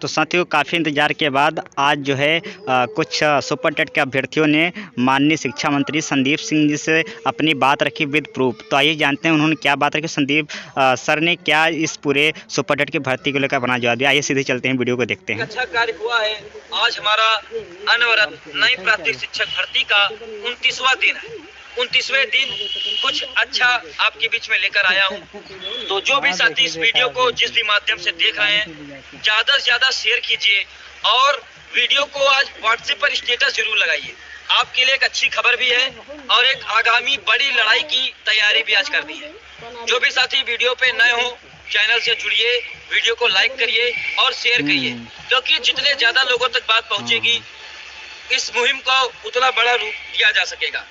तो साथियों, काफ़ी इंतजार के बाद आज जो है कुछ सुपर टेट के अभ्यर्थियों ने माननीय शिक्षा मंत्री संदीप सिंह जी से अपनी बात रखी विद प्रूफ। तो आइए जानते हैं उन्होंने क्या बात रखी। संदीप सर ने क्या इस पूरे सुपर टेट की भर्ती को लेकर बना जवाब दिया। आइए सीधे चलते हैं, वीडियो को देखते हैं। अच्छा कार्य हुआ है। आज हमारा अनवरत नई प्राथमिक शिक्षक भर्ती का 29वां दिन है। 29वें दिन कुछ अच्छा आपके बीच में लेकर आया हूँ। तो जो भी साथी इस वीडियो को जिस भी माध्यम से देख रहे हैं, ज्यादा से ज्यादा शेयर कीजिए और वीडियो को आज व्हाट्सएप पर स्टेटस जरूर लगाइए। आपके लिए एक अच्छी खबर भी है और एक आगामी बड़ी लड़ाई की तैयारी भी आज करनी है। जो भी साथी वीडियो पे नए हो, चैनल से जुड़िए, वीडियो को लाइक करिए और शेयर करिए, क्योंकि जितने ज्यादा लोगों तक बात पहुंचेगी, इस मुहिम को उतना बड़ा रूप दिया जा सकेगा।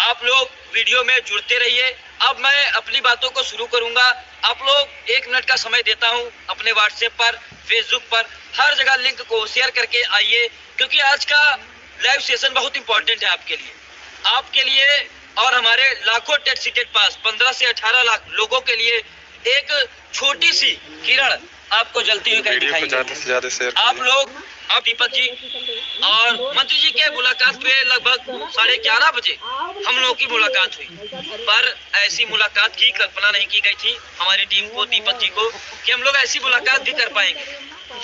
आप लोग वीडियो में जुड़ते रहिए। अब मैं अपनी बातों को शुरू करूंगा। आप लोग 1 मिनट का समय देता हूं, अपने व्हाट्सएप पर, फेसबुक पर, हर जगह लिंक को शेयर करके आइए, क्योंकि आज का लाइव सेशन बहुत इंपॉर्टेंट है आपके लिए और हमारे लाखों टेट सीटेट पास 15 से 18 लाख लोगों के लिए एक छोटी सी किरण आपको जलती हुई कहीं दिखाई। आप लोग, अब दीपक जी और मंत्री जी के मुलाकात पे लगभग 11:30 बजे हम लोगों की मुलाकात हुई, पर ऐसी मुलाकात की कल्पना नहीं की गई थी हमारी टीम को, दीपक जी को, कि हम लोग ऐसी मुलाकात भी कर पाएंगे।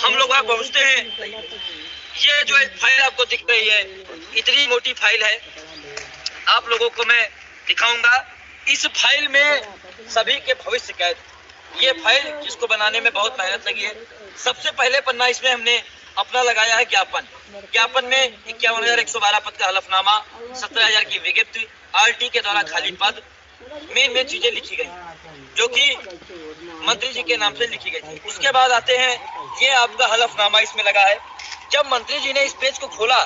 हम लोग वहाँ पहुँचते हैं। ये जो एक फाइल आपको दिख रही है, इतनी मोटी फाइल है, आप लोगों को मैं दिखाऊंगा। इस फाइल में सभी के भविष्य कैद। ये फाइल जिसको बनाने में बहुत मेहनत लगी है। सबसे पहले पन्ना इसमें हमने अपना लगाया है ज्ञापन में 51,112 पद का हलफनामा, 17,000 की विज्ञप्ति, आरटी के द्वारा खाली पद, मेन चीजें लिखी गई जो कि मंत्री जी के नाम से लिखी गई थी। उसके बाद आते हैं, ये आपका हलफनामा इसमें लगा है। जब मंत्री जी ने इस पेज को खोला,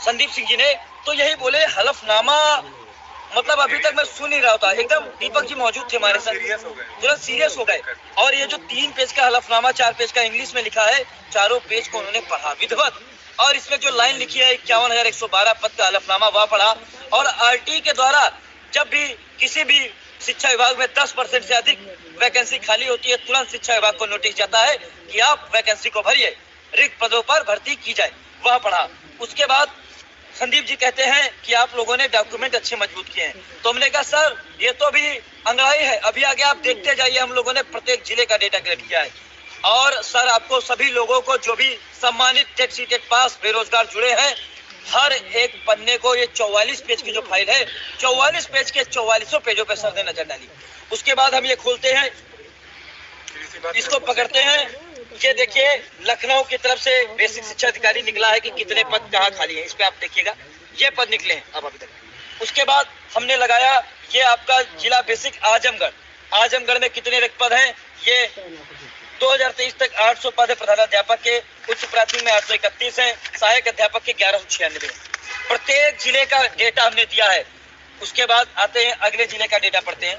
संदीप सिंह जी ने, तो यही बोले हलफनामा, मतलब अभी तक मैं सुन नहीं रहा था, एकदम दीपक जी मौजूद थे हमारे साथ, तुरंत सीरियस हो गए। और ये जो 3 पेज का हलफनामा, 4 पेज का इंग्लिश में लिखा है, चारों पेज को उन्होंने पढ़ा विधिवत। और इसमें जो लाइन लिखी है 51,112 पद का हलफनामा, वह पढ़ा। और आरटी के द्वारा जब भी किसी भी शिक्षा विभाग में 10% से अधिक वैकेंसी खाली होती है, तुरंत शिक्षा विभाग को नोटिस जाता है कि आप वैकेंसी को भरिए, रिक्त पदों पर भर्ती की जाए, वह पढ़ा। उसके बाद संदीप जी कहते हैं कि आप लोगों ने डॉक्यूमेंट अच्छे मजबूत किए हैं। तो हमने कहा सर ये तो अभी अंगड़ाई है, अभी आगे आप देखते जाइए। हम लोगों ने प्रत्येक जिले का डेटा कलेक्ट किया है और सर आपको सभी लोगों को जो भी सम्मानित टेट सीटेट पास बेरोजगार जुड़े हैं, हर एक पन्ने को, ये 44 पेज की जो फाइल है, 44 पेज के 44 पेजों पे सर ने नजर डाली। उसके बाद हम ये खोलते हैं, इसको पकड़ते हैं। ये देखिए लखनऊ की तरफ से बेसिक शिक्षा अधिकारी निकला है कि कितने पद कहाँ खाली हैं, इस पे आप देखिएगा, ये पद निकले हैं अब अभी तक। उसके बाद हमने लगाया ये आपका जिला बेसिक आजमगढ़ में कितने रिक्त पद हैं, ये 2023 तक 800 पद है प्रधानाध्यापक के, उच्च प्राथमिक में 831 है, सहायक अध्यापक के 1196 है। प्रत्येक जिले का डेटा हमने दिया है। उसके बाद आते हैं अगले जिले का डेटा पढ़ते हैं।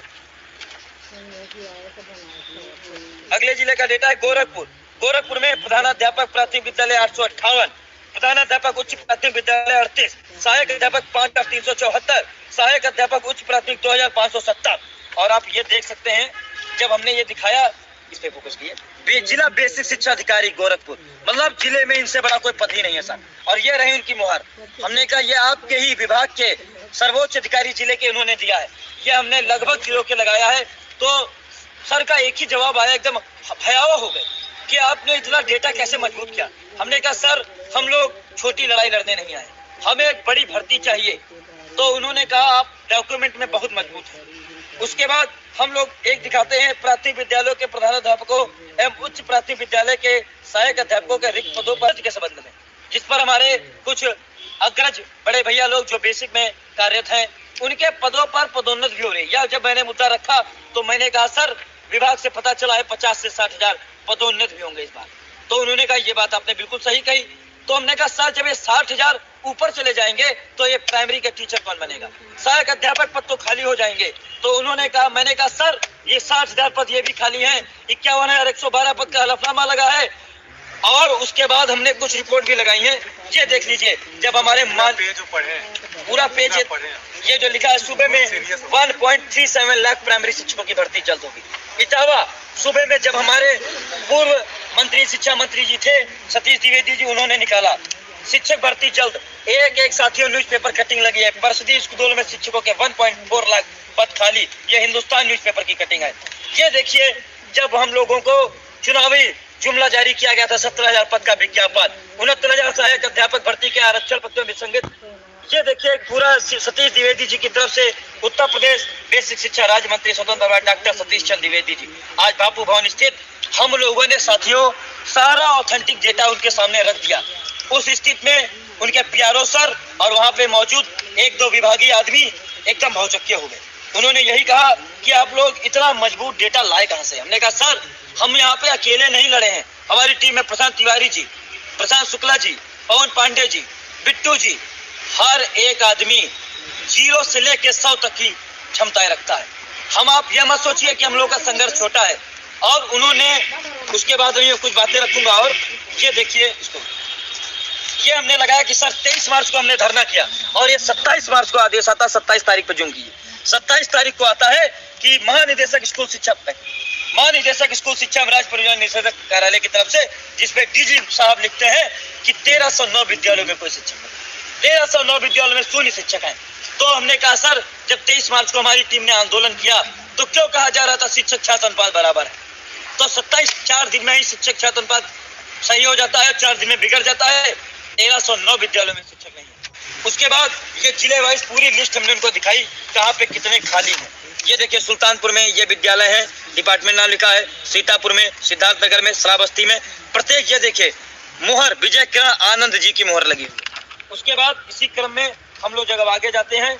अगले जिले का डेटा है गोरखपुर में प्रधानाध्यापक प्राथमिक विद्यालय 858, प्रधानाध्यापक उच्च प्राथमिक विद्यालय 38, सहायक अध्यापक 5374, सहायक अध्यापक उच्च प्राथमिक 2570। और आप ये देख सकते हैं, जब हमने ये दिखाया, इस पे फोकस किए, जिला बेसिक शिक्षा अधिकारी गोरखपुर, मतलब जिले में इनसे बड़ा कोई पद ही नहीं है सर। और ये रही उनकी मुहर। हमने कहा ये आपके ही विभाग के सर्वोच्च अधिकारी जिले के उन्होंने दिया है। ये हमने लगभग जिलों के लगाया है। तो सर का एक ही जवाब आया, एकदम भयावह हो गए कि आपने इतना डेटा कैसे मजबूत किया। हमने कहा सर हम लोग छोटी लड़ाई लड़ने नहीं आए, हमें एक बड़ी भर्ती चाहिए। तो उन्होंने कहा आप डॉक्यूमेंट में बहुत मजबूत है। उसके बाद हम लोग एक दिखाते हैं प्राथमिक विद्यालयों के प्रधानाध्यापकों एवं उच्च प्राथमिक विद्यालय के सहायक अध्यापकों के रिक्त पदों पर के संबंध में, जिस पर हमारे कुछ अग्रज बड़े भैया लोग जो बेसिक में कार्यरत हैं, उनके पदों पर पदोन्नत भी हो रही है। या जब मैंने मुद्दा रखा तो मैंने कहा सर विभाग से पता चला है 50 से 60 हजार पदोन्नत भी होंगे इस बार। तो उन्होंने कहा ये बात आपने बिल्कुल सही कही। तो हमने कहा सर जब ये 60 हजार ऊपर चले जाएंगे तो ये प्राइमरी के टीचर कौन बनेगा, सहायक अध्यापक पद तो खाली हो जाएंगे। तो उन्होंने कहा, मैंने कहा सर ये 60 हजार पद ये भी खाली हैं, 51,112 पद का हलफनामा लगा है। और उसके बाद हमने कुछ रिपोर्ट भी लगाई है, ये देख लीजिए। जब हमारे पूरा पेज ये जो लिखा है, सूबे में 1.37 लाख प्राइमरी शिक्षकों की भर्ती जल्द होगी। इटावा सूबे में जब हमारे पूर्व मंत्री शिक्षा मंत्री जी थे सतीश द्विवेदी जी, उन्होंने निकाला शिक्षक भर्ती जल्द। एक साथियों न्यूज़पेपर कटिंग लगी है। परिषदीय स्कूलों में शिक्षकों के 1.4 लाख पद खाली। ये हिंदुस्तान न्यूज़पेपर की कटिंग है। ये देखिए, जब हम लोगों को चुनावी जुमला जारी किया गया था 17,000 पद का विज्ञापन, 69,000 सहायक अध्यापक भर्ती के आरक्षण पत्रों में संगत। ये देखिए पूरा सतीश द्विवेदी जी की तरफ से उत्तर प्रदेश बेसिक शिक्षा राज्य मंत्री स्वतंत्र डॉक्टर सतीश चंद्र द्विवेदी जी आज बापू भवन स्थित हम लोगों ने साथियों सारा ऑथेंटिक डेटा उनके सामने रख दिया। उस स्थिति में उनके प्यारो सर और वहां पे मौजूद एक दो विभागीय आदमी एकदम भौचक्के हो गए। उन्होंने यही कहा कि आप लोग इतना मजबूत डेटा लाए कहां से। हमने कहा सर, हम यहाँ पे अकेले नहीं लड़े हैं, हमारी टीम में प्रशांत तिवारी जी, प्रशांत शुक्ला जी, पवन पांडे जी, बिट्टू जी, हर एक आदमी 0 से लेकर 100 तक की क्षमताएं रखता है। हम आप यह मत सोचिए कि हम लोग का संघर्ष छोटा है। और उन्होंने उसके बाद मैं कुछ बातें रखूंगा। और ये देखिए इसको, ये हमने लगाया कि सर 23 मार्च को हमने धरना किया और ये 27 मार्च को आदेश आता है, 27 तारीख पर जुम की 27 तारीख को आता है कि महानिदेशक स्कूल शिक्षा राज्य परियोजना निदेशक कार्यालय की तरफ से, जिसपे डीजी साहब लिखते हैं कि 1309 विद्यालयों में कोई शिक्षक नहीं, 1309 विद्यालयों में शून्य शिक्षक हैं। तो हमने कहा सर, जब 23 मार्च को हमारी टीम ने आंदोलन किया तो क्यों कहा जा रहा था शिक्षक छात्र अनुपात बराबर है? तो 4 दिन में ही शिक्षक छात्र अनुपात सही हो जाता है, 4 दिन में बिगड़ जाता है। 1309 विद्यालयों में शिक्षक नहीं है। उसके बाद ये जिले वाइज पूरी लिस्ट हमने उनको दिखाई कहाँ पे कितने खाली हैं। ये देखिए, सुल्तानपुर में ये विद्यालय है, डिपार्टमेंट नाम लिखा है, सीतापुर में, सिद्धार्थनगर में, श्रावस्ती में, प्रत्येक ये देखिए मुहर विजय किरण आनंद जी की मुहर लगी हुई। उसके बाद इसी क्रम में हम लोग जब आगे जाते हैं,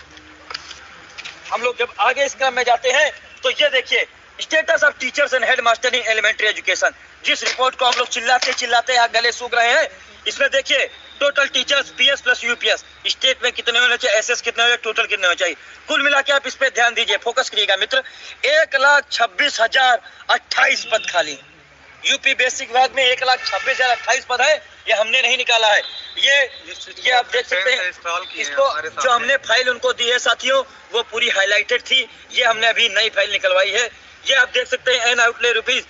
इस क्रम में जाते हैं तो ये देखिए status of teachers and head master in elementary education, जिस रिपोर्ट को हम लोग चिल्लाते यहाँ गले सूख रहे हैं। इसमें देखिए total teachers PS plus UPS state में कितने होने चाहिए, एसएस कितने होने, टोटल कितने होने चाहिए, कुल मिला के आप इस पे ध्यान दीजिए, फोकस करिएगा मित्र। 1,26,028 पद खाली। यूपी बेसिक विभाग में 1,26,028 पद है। ये हमने नहीं निकाला है, ये आप देख सकते हैं। इसको जो हमने फाइल उनको दी है साथियों, वो पूरी हाईलाइटेड थी। ये हमने अभी नई फाइल निकलवाई है। ये आप देख सकते हैं, एन आउटले रुपीज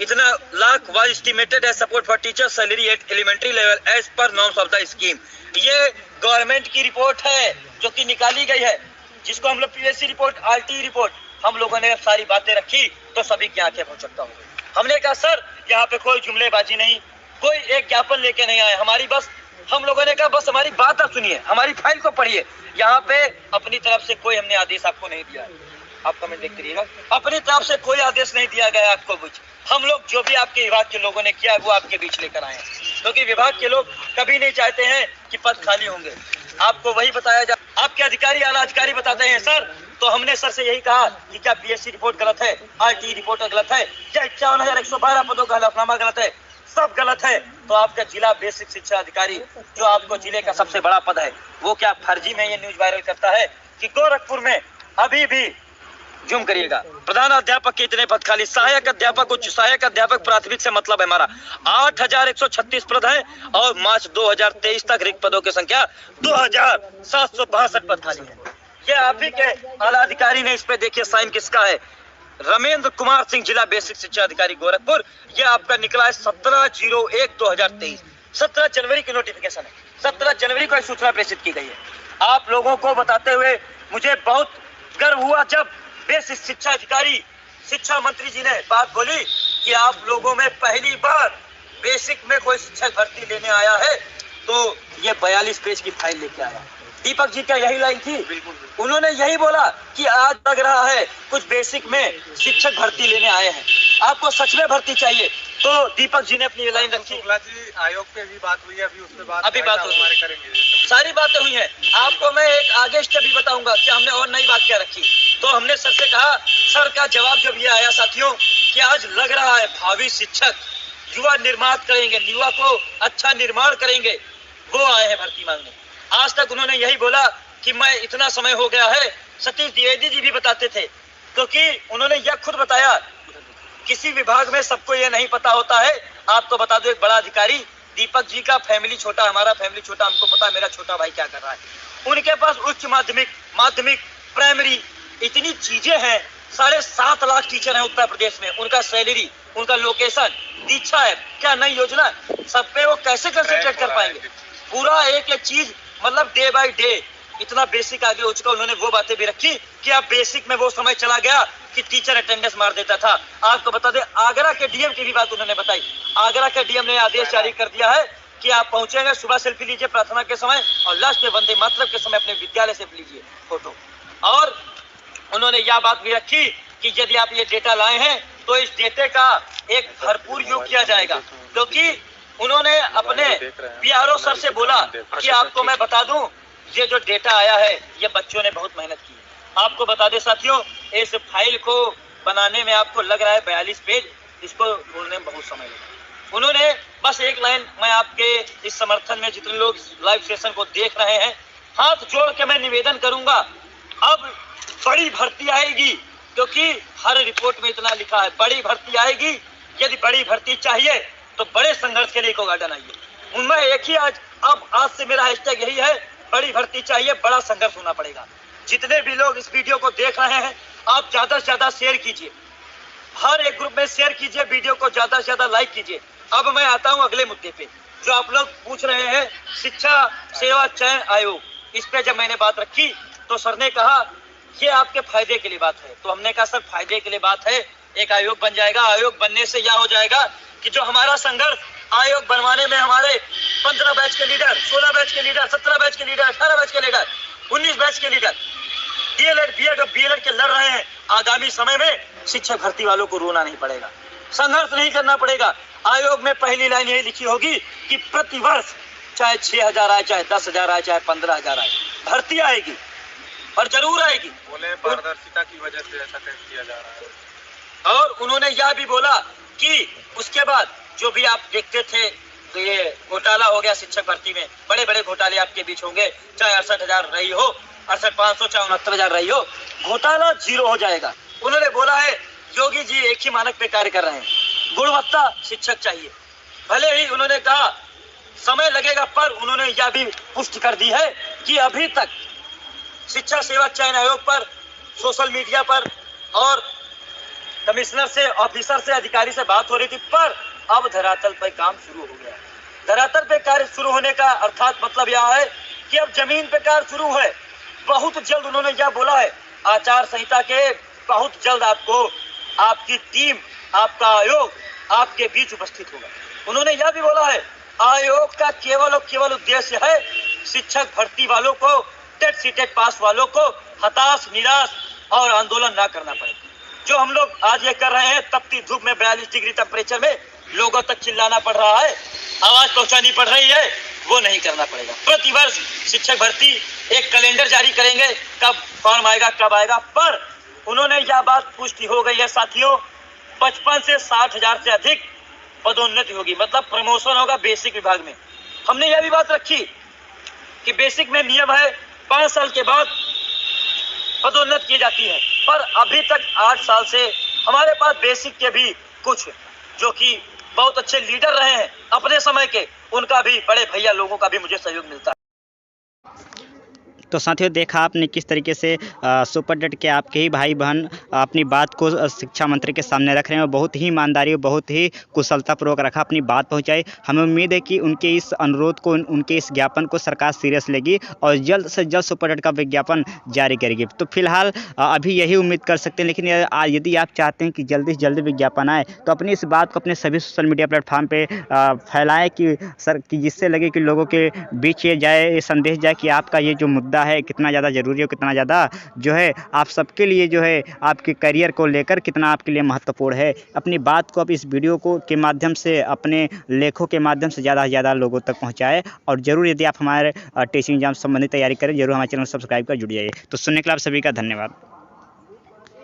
इतना लाख वाज एस्टिमेटेड है support for teacher salary at elementary level as per norms of the scheme. ये गवर्नमेंट की रिपोर्ट है जो कि निकाली गई है, जिसको हम लोग पीएससी रिपोर्ट, आरटी रिपोर्ट, हम लोगों ने सारी बातें रखी तो सभी की आंखें भर सकता हूँ। हमने कहा सर, यहाँ पे कोई जुमलेबाजी नहीं, कोई एक ज्ञापन लेके नहीं आए, हम लोगों ने कहा बस हमारी बात आप सुनिए, हमारी फाइल को पढ़िए। यहाँ पे अपनी तरफ से कोई हमने आदेश आपको नहीं दिया है, आप कमेंट देखते रहिएगा। अपनी तरफ से कोई आदेश नहीं दिया गया आपको कुछ। हम लोग जो भी आपके विभाग के लोगों ने किया वो आपके बीच लेकर आए हैं, क्योंकि विभाग के लोग कभी नहीं चाहते हैं कि पद खाली होंगे। आपको वही बताया जा, आपके अधिकारी आला अधिकारी बताते हैं सर, तो हमने सर से यही कहा कि क्या पीएससी रिपोर्ट गलत है, आरटी रिपोर्ट गलत है, क्या 51,112 पदों का हलफनामा गलत है, सब गलत है। तो आपका जिला बेसिक शिक्षा अधिकारी, जो आपको जिले का सबसे बड़ा पद है, वो क्या फर्जी में ये न्यूज वायरल करता है कि गोरखपुर में अभी भी, जूम करिएगा, प्रधान अध्यापक के इतने पद खाली, सहायक अध्यापक, उच्च सहायक अध्यापक प्राथमिक से मतलब है हमारा 8,136 पद है और मार्च 2023 तक रिक्त पदों की संख्या 2,762 पद खाली है। ये आप ही के आला अधिकारी ने इस पे देखिए साइन किसका है, रमेंद्र कुमार सिंह, जिला बेसिक शिक्षा अधिकारी गोरखपुर। ये आपका निकला है 17/01/2023, 17 जनवरी की नोटिफिकेशन है, 17 जनवरी को एक सूचना प्रेषित की गई है। आप लोगों को बताते हुए मुझे बहुत गर्व हुआ जब बेसिक शिक्षा अधिकारी शिक्षा मंत्री जी ने बात बोली कि आप लोगों में पहली बार बेसिक में कोई शिक्षक भर्ती लेने आया है, तो ये 42 पेज की फाइल लेके आया। दीपक जी का यही लाइन थी, उन्होंने यही बोला कि आज लग रहा है कुछ बेसिक में शिक्षक भर्ती लेने आए हैं, आपको सच में भर्ती चाहिए। तो दीपक जी ने अपनी लाइन रखी। जी, आयोग पे भी बात हुई है, अभी बात हमारे करेंगे, सारी बातें हुई हैं। आपको मैं एक आगे स्टेप भी बताऊंगा कि हमने और नई बात क्या रखी। तो हमने सर से कहा, सर का जवाब जब ये आया साथियों कि आज लग रहा है भावी शिक्षक युवा निर्माण करेंगे, युवा को अच्छा निर्माण करेंगे, वो आए हैं भर्ती मांगने। आज तक उन्होंने यही बोला कि मैं इतना समय हो गया है, सतीश द्विवेदी जी भी बताते थे, क्योंकि उन्होंने यह खुद बताया किसी विभाग में सबको यह नहीं पता होता है। आपको बता दो, एक बड़ा अधिकारी, दीपक जी का फैमिली छोटा, हमारा फैमिली छोटा, हमको पता है मेरा छोटा भाई क्या कर रहा है। उनके पास उच्च माध्यमिक प्राइमरी इतनी चीजें हैं, 7.5 लाख टीचर हैं उत्तर प्रदेश में, उनका सैलरी उनका लोकेशन, दीक्षा है, क्या नई योजना, सब पे वो कैसे कंसंट्रेट कर पाएंगे। पूरा एक एक चीज मतलब डे बाय डे इतना बेसिक आगे हो चुका। उन्होंने वो बातें भी रखी कि अब बेसिक में वो समय चला गया कि टीचर अटेंडेंस मार देता था। आपको बता दें, आगरा के डीएम की भी बात उन्होंने बताई। आगरा के डीएम ने आदेश जारी कर दिया है कि आप पहुंचेंगे, सुबह सेल्फी लीजिए प्रार्थना के समय और लास्ट में वंदे मातरम के समय अपने विद्यालय से लीजिए फोटो। और उन्होंने यह बात भी रखी कि यदि आप ये डेटा लाए हैं तो इस डेटे का एक भरपूर योग किया जाएगा, क्योंकि उन्होंने अपने पीआरओ सर से बोला कि आपको मैं बता दूं, ये जो डेटा आया है ये बच्चों ने बहुत मेहनत की। आपको बता दें साथियों, इस फाइल को बनाने में आपको लग रहा है 42 पेज, इसको ढूंढने में बहुत समय लगा। उन्होंने बस एक लाइन, मैं आपके इस समर्थन में जितने लोग लाइव सेशन को देख रहे हैं, हाथ जोड़ के मैं निवेदन करूंगा, अब बड़ी भर्ती आएगी, क्योंकि हर रिपोर्ट में इतना लिखा है बड़ी भर्ती आएगी। यदि बड़ी भर्ती चाहिए तो बड़े संघर्ष के लिए इको गार्डन आइए। उनमें एक ही आज से मेरा हैशटैग यही है, बड़ी भर्ती चाहिए, बड़ा संघर्ष होना पड़ेगा। जितने भी लोग इस वीडियो को देख रहे हैं, आप ज्यादा से ज्यादा शेयर कीजिए, हर एक ग्रुप में शेयर कीजिए, वीडियो को ज्यादा से ज्यादा लाइक कीजिए। अब मैं आता हूं अगले मुद्दे पे, जो आप लोग पूछ रहे हैं, शिक्षा सेवा चयन आयोग। इस पे जब मैंने बात रखी तो सर ने कहा ये आपके फायदे के लिए बात है। तो हमने कहा सर फायदे के लिए बात है, एक आयोग बन जाएगा। आयोग बनने से यह हो जाएगा कि जो हमारा संघर्ष आयोग बनवाने में हमारे 15 बैच के लीडर, 16 बैच के लीडर, 17 बैच के लीडर, 18 बैच के लीडर, 19 बैच के लीडर डीएलएड, बीएड और बीएलएड के लड़ रहे हैं, आगामी समय में शिक्षक भर्ती वालों को रोना नहीं पड़ेगा, संघर्ष नहीं करना पड़ेगा। आयोग में पहली लाइन यही लिखी होगी कि प्रति वर्ष चाहे 6,000 आए, चाहे 10,000 आए, चाहे 15,000 आए, भर्ती आएगी और जरूर आएगी। बोले पारदर्शिता की वजह से ऐसा किया जा रहा है। और उन्होंने यह भी बोला कि उसके बाद जो भी आप देखते थे तो ये घोटाला हो गया शिक्षक भर्ती में, बड़े बड़े घोटाले आपके बीच होंगे, चाहे 68,000 रही हो, 68,500, चाहे 69,000 रही हो, घोटाला जीरो हो जाएगा। उन्होंने बोला है योगी जी एक ही मानक पे कार्य कर रहे हैं, गुणवत्ता शिक्षक चाहिए। भले ही उन्होंने कहा समय लगेगा, पर उन्होंने यह भी पुष्टि कर दी है कि अभी तक शिक्षा सेवा चयन आयोग पर सोशल मीडिया पर और कमिश्नर से, ऑफिसर से, अधिकारी से बात हो रही थी, पर अब धरातल पर काम शुरू हो गया। धरातल पे कार्य शुरू होने का अर्थात मतलब यह है कि अब जमीन पे कार्य शुरू है। बहुत जल्द उन्होंने यह बोला है, आचार संहिता के बहुत जल्द आपको आपकी टीम, आपका आयोग आपके बीच उपस्थित होगा। उन्होंने यह भी बोला है आयोग का केवल और केवल उद्देश्य है शिक्षक भर्ती वालों को, टेट सीटेट पास वालों को हताश, निराश और आंदोलन ना करना पड़े। जो हम लोग आज ये कर रहे हैं, तपती धूप में 42 डिग्री टेम्परेचर में लोगों तक चिल्लाना पड़ रहा है, आवाज पहुंचानी पड़ रही है, वो नहीं करना पड़ेगा। प्रतिवर्ष शिक्षक भर्ती एक कैलेंडर जारी करेंगे, कब फॉर्म आएगा, कब आएगा। पर उन्होंने यह बात पुष्टि हो गई है साथियों, 55 से 60,000 से अधिक पदोन्नति होगी, मतलब प्रमोशन होगा बेसिक विभाग में। हमने यह भी बात रखी कि बेसिक में नियम है 5 साल के बाद पदोन्नति की जाती है, पर अभी तक 8 साल से हमारे पास बेसिक के भी कुछ जो कि बहुत अच्छे लीडर रहे हैं अपने समय के, उनका भी, बड़े भैया लोगों का भी मुझे सहयोग मिलता है। तो साथियों देखा आपने किस तरीके से सुपरटेट के आपके ही भाई बहन अपनी बात को शिक्षा मंत्री के सामने रख रहे हैं और बहुत ही ईमानदारी, बहुत ही कुशलतापूर्वक रखा, अपनी बात पहुंचाई। हमें उम्मीद है कि उनके इस अनुरोध को, उनके इस ज्ञापन को सरकार सीरियस लेगी और जल्द से जल्द सुपरटेट का विज्ञापन जारी करेगी। तो फिलहाल अभी यही उम्मीद कर सकते हैं, लेकिन यदि आप चाहते हैं कि जल्दी से जल्दी विज्ञापन आए तो अपनी इस बात को अपने सभी सोशल मीडिया प्लेटफॉर्म पर फैलाएँ कि जिससे लगे कि लोगों के बीच ये जाए, ये संदेश जाए कि आपका ये जो मुद्दा है कितना ज़्यादा ज़रूरी है, कितना ज़्यादा जो है आप सबके लिए जो है आपके करियर को लेकर कितना आपके लिए महत्वपूर्ण है। अपनी बात को आप इस वीडियो को के माध्यम से, अपने लेखों के माध्यम से ज़्यादा से ज़्यादा लोगों तक पहुंचाएं और ज़रूर यदि आप हमारे टीचिंग एग्जाम संबंधी तैयारी करें, जरूर हमारे चैनल सब्सक्राइब कर जुड़ जाइए। तो सुनने के लिए आप सभी का धन्यवाद।